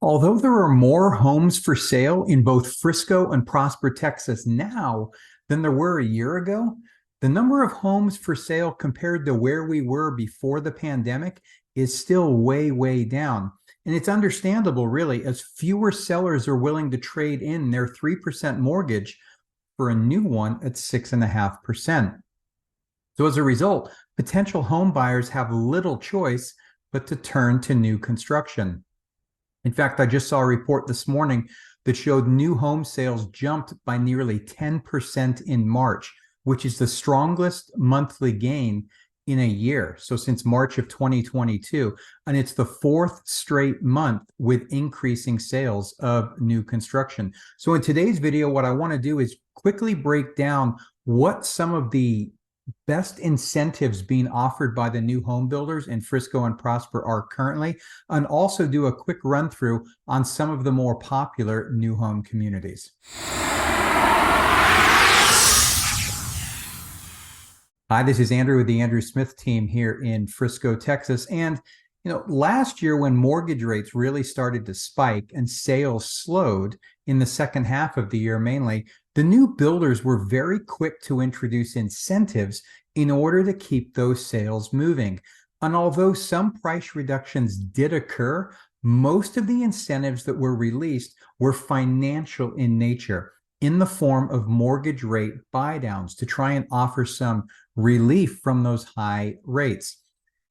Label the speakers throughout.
Speaker 1: Although there are more homes for sale in both Frisco and Prosper, Texas now than there were a year ago, the number of homes for sale compared to where we were before the pandemic is still way, way down. And it's understandable, really, as fewer sellers are willing to trade in their 3% mortgage for a new one at 6.5%. So as a result, potential home buyers have little choice but to turn to new construction. In fact, I just saw a report this morning that showed new home sales jumped by nearly 10% in March, which is the strongest monthly gain in a year. So since March of 2022, and it's the fourth straight month with increasing sales of new construction. So in today's video, what I want to do is quickly break down what some of the best incentives being offered by the new home builders in Frisco and Prosper are currently, and also do a quick run through on some of the more popular new home communities. Hi, this is Andrew with the Andrew Smith team here in Frisco, Texas. And last year when mortgage rates really started to spike and sales slowed in the second half of the year mainly, the new builders were very quick to introduce incentives in order to keep those sales moving. And although some price reductions did occur, most of the incentives that were released were financial in nature, in the form of mortgage rate buydowns to try and offer some relief from those high rates.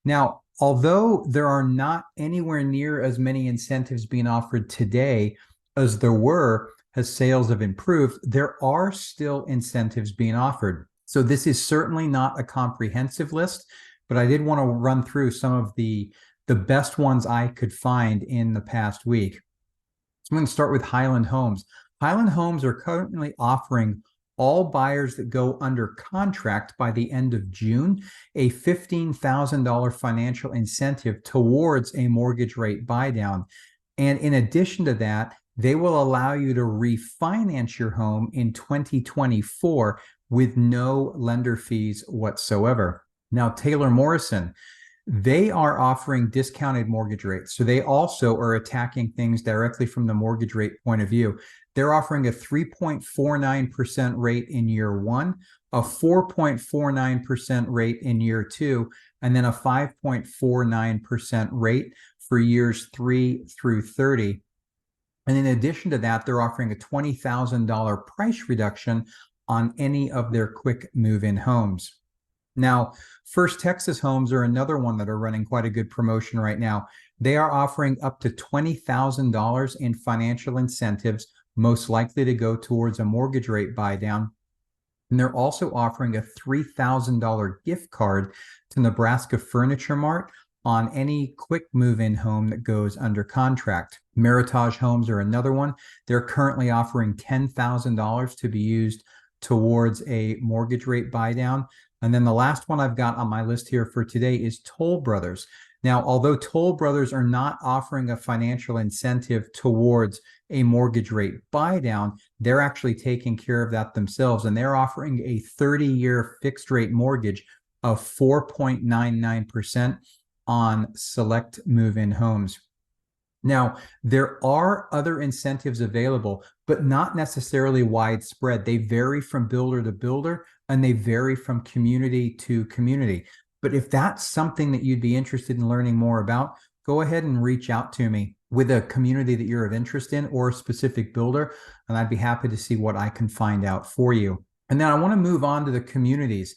Speaker 1: Now, although there are not anywhere near as many incentives being offered today as there were as sales have improved, there are still incentives being offered. So this is certainly not a comprehensive list, but I did want to run through some of the best ones I could find in the past week. So I'm going to start with Highland Homes. Highland Homes are currently offering all buyers that go under contract by the end of June a $15,000 financial incentive towards a mortgage rate buydown. And in addition to that, they will allow you to refinance your home in 2024 with no lender fees whatsoever. Now, Taylor Morrison, they are offering discounted mortgage rates. So they also are attacking things directly from the mortgage rate point of view. They're offering a 3.49% rate in year one, a 4.49% rate in year two, and then a 5.49% rate for years 3 through 30. And in addition to that, they're offering a $20,000 price reduction on any of their quick move-in homes. Now, First Texas Homes are another one that are running quite a good promotion right now. They are offering up to $20,000 in financial incentives, most likely to go towards a mortgage rate buydown. And they're also offering a $3,000 gift card to Nebraska Furniture Mart on any quick move-in home that goes under contract. Meritage Homes are another one. They're currently offering $10,000 to be used towards a mortgage rate buydown. And then the last one I've got on my list here for today is Toll Brothers. Now, although Toll Brothers are not offering a financial incentive towards a mortgage rate buydown, they're actually taking care of that themselves. And they're offering a 30-year fixed rate mortgage of 4.99% on select move-in homes. Now, there are other incentives available, but not necessarily widespread. They vary from builder to builder, and they vary from community to community. But if that's something that you'd be interested in learning more about, go ahead and reach out to me with a community that you're of interest in or a specific builder, and I'd be happy to see what I can find out for you. And then I want to move on to the communities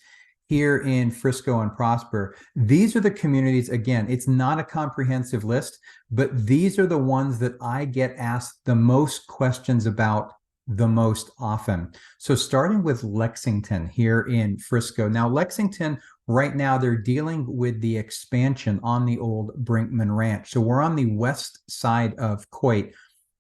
Speaker 1: here in Frisco and Prosper. These are the communities, again, it's not a comprehensive list, but these are the ones that I get asked the most questions about the most often. So starting with Lexington here in Frisco. Now, Lexington, right now, they're dealing with the expansion on the old Brinkman Ranch. So we're on the west side of Coit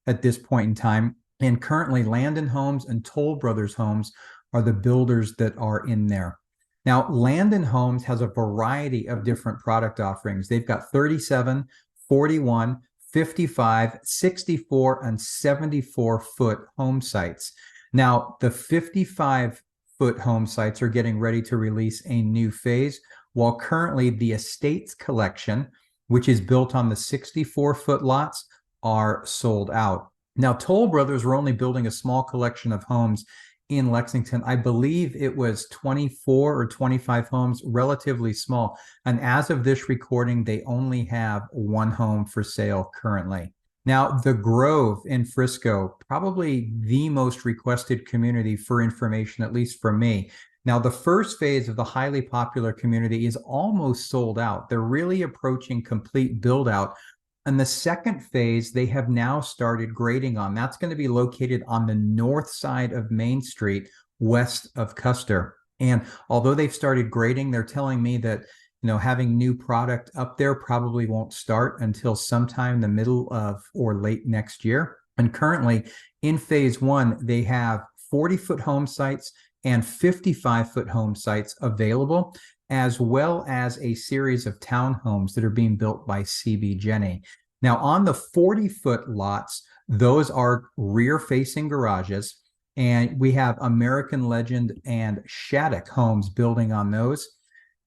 Speaker 1: at this point in time. And currently, Landon Homes and Toll Brothers Homes are the builders that are in there. Now, Landon Homes has a variety of different product offerings. They've got 37, 41, 55, 64, and 74-foot home sites. Now, the 55-foot home sites are getting ready to release a new phase, while currently the Estates collection, which is built on the 64-foot lots, are sold out. Now, Toll Brothers were only building a small collection of homes in Lexington. I believe it was 24 or 25 homes, relatively small. And as of this recording, they only have one home for sale currently. Now, the Grove in Frisco, probably the most requested community for information, at least for me. Now, the first phase of the highly popular community is almost sold out. They're really approaching complete build out. And the second phase, they have now started grading on. That's going to be located on the north side of Main Street, west of Custer. And although they've started grading, they're telling me that having new product up there probably won't start until sometime in the middle of or late next year. And currently in phase one, they have 40-foot home sites and 55-foot home sites available, as well as a series of townhomes that are being built by CB Jenny. Now, on the 40-foot lots, those are rear-facing garages, and we have American Legend and Shattuck homes building on those.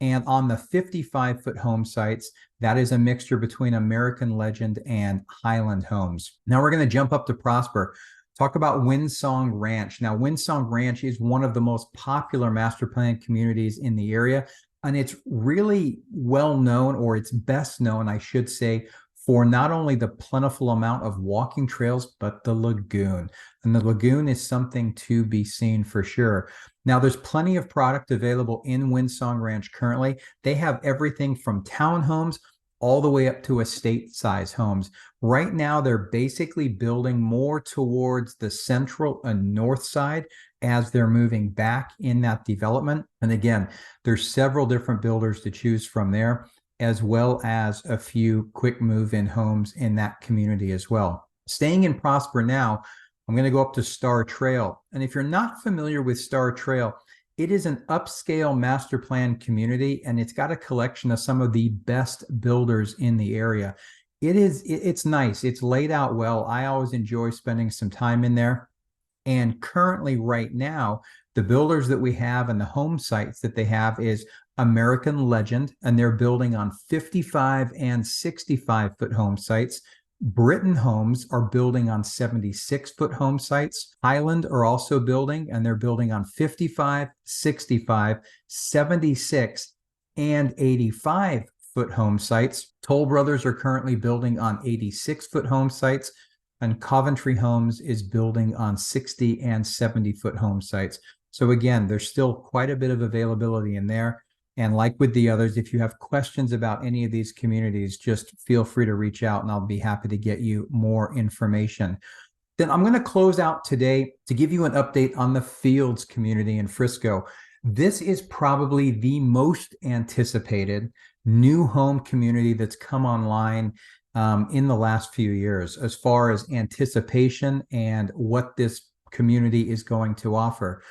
Speaker 1: And on the 55-foot home sites, that is a mixture between American Legend and Highland homes. Now we're going to jump up to Prosper. Talk about Windsong Ranch. Now, Windsong Ranch is one of the most popular master plan communities in the area, and it's really well known, or it's best known, I should say, for not only the plentiful amount of walking trails, but the lagoon. And the lagoon is something to be seen for sure. Now, there's plenty of product available in Windsong Ranch currently. They have everything from townhomes all the way up to estate-size homes. Right now, they're basically building more towards the central and north side as they're moving back in that development. And again, there's several different builders to choose from there, as well as a few quick move-in homes in that community as well. Staying in Prosper now, I'm going to go up to Star Trail. And if you're not familiar with Star Trail, it is an upscale master plan community, and it's got a collection of some of the best builders in the area. It's nice. It's laid out well. I always enjoy spending some time in there. And currently right now, the builders that we have and the home sites that they have is American Legend, and they're building on 55 and 65-foot home sites. Britain Homes are building on 76-foot home sites. Highland are also building, and they're building on 55, 65, 76, and 85-foot home sites. Toll Brothers are currently building on 86-foot home sites, and Coventry Homes is building on 60 and 70-foot home sites. So again, there's still quite a bit of availability in there. And like with the others, if you have questions about any of these communities, just feel free to reach out and I'll be happy to get you more information. Then I'm going to close out today to give you an update on the Fields community in Frisco. This is probably the most anticipated new home community that's come online in the last few years, as far as anticipation and what this community is going to offer.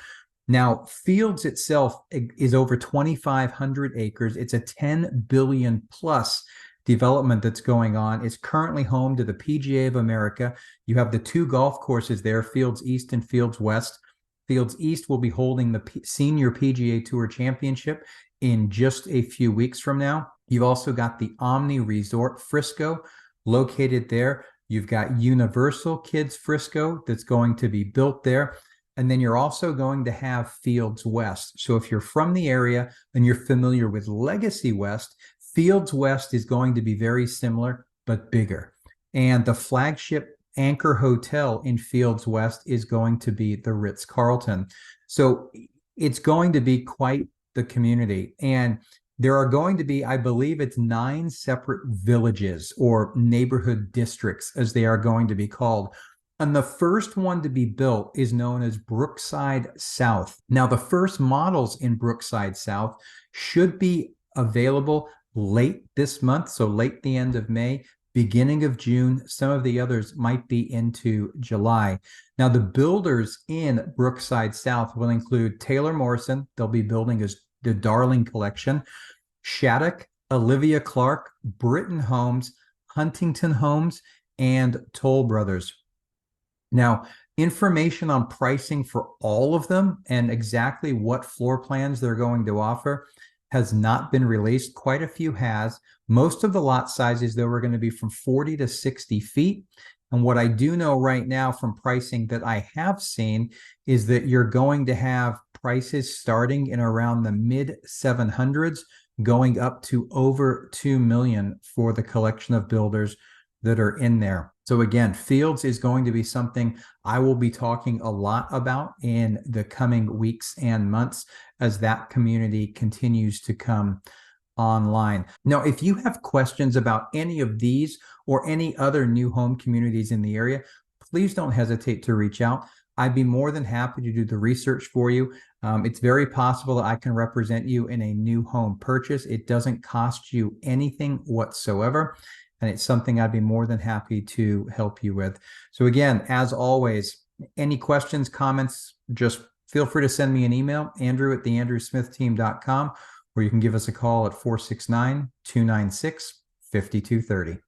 Speaker 1: Now, Fields itself is over 2,500 acres. It's a 10 billion plus development that's going on. It's currently home to the PGA of America. You have the two golf courses there, Fields East and Fields West. Fields East will be holding the Senior PGA Tour Championship in just a few weeks from now. You've also got the Omni Resort Frisco located there. You've got Universal Kids Frisco that's going to be built there. And then you're also going to have Fields West. So if you're from the area and you're familiar with Legacy West, Fields West is going to be very similar, but bigger. And the flagship anchor hotel in Fields West is going to be the Ritz-Carlton. So it's going to be quite the community. And there are going to be, I believe it's 9 separate villages or neighborhood districts, as they are going to be called. And the first one to be built is known as Brookside South. Now, the first models in Brookside South should be available late this month, so late the end of May, beginning of June. Some of the others might be into July. Now, the builders in Brookside South will include Taylor Morrison. They'll be building as the Darling Collection, Shattuck, Olivia Clark, Britain Homes, Huntington Homes, and Toll Brothers. Now, information on pricing for all of them and exactly what floor plans they're going to offer has not been released. Quite a few has. Most of the lot sizes, though, are going to be from 40 to 60 feet. And what I do know right now from pricing that I have seen is that you're going to have prices starting in around the mid 700s, going up to over 2 million for the collection of builders that are in there. So again, Fields is going to be something I will be talking a lot about in the coming weeks and months as that community continues to come online. Now, if you have questions about any of these or any other new home communities in the area, please don't hesitate to reach out. I'd be more than happy to do the research for you. It's very possible that I can represent you in a new home purchase. It doesn't cost you anything whatsoever, and it's something I'd be more than happy to help you with. So again, as always, any questions, comments, just feel free to send me an email, andrew@theandrewsmithteam.com, or you can give us a call at 469-296-5230.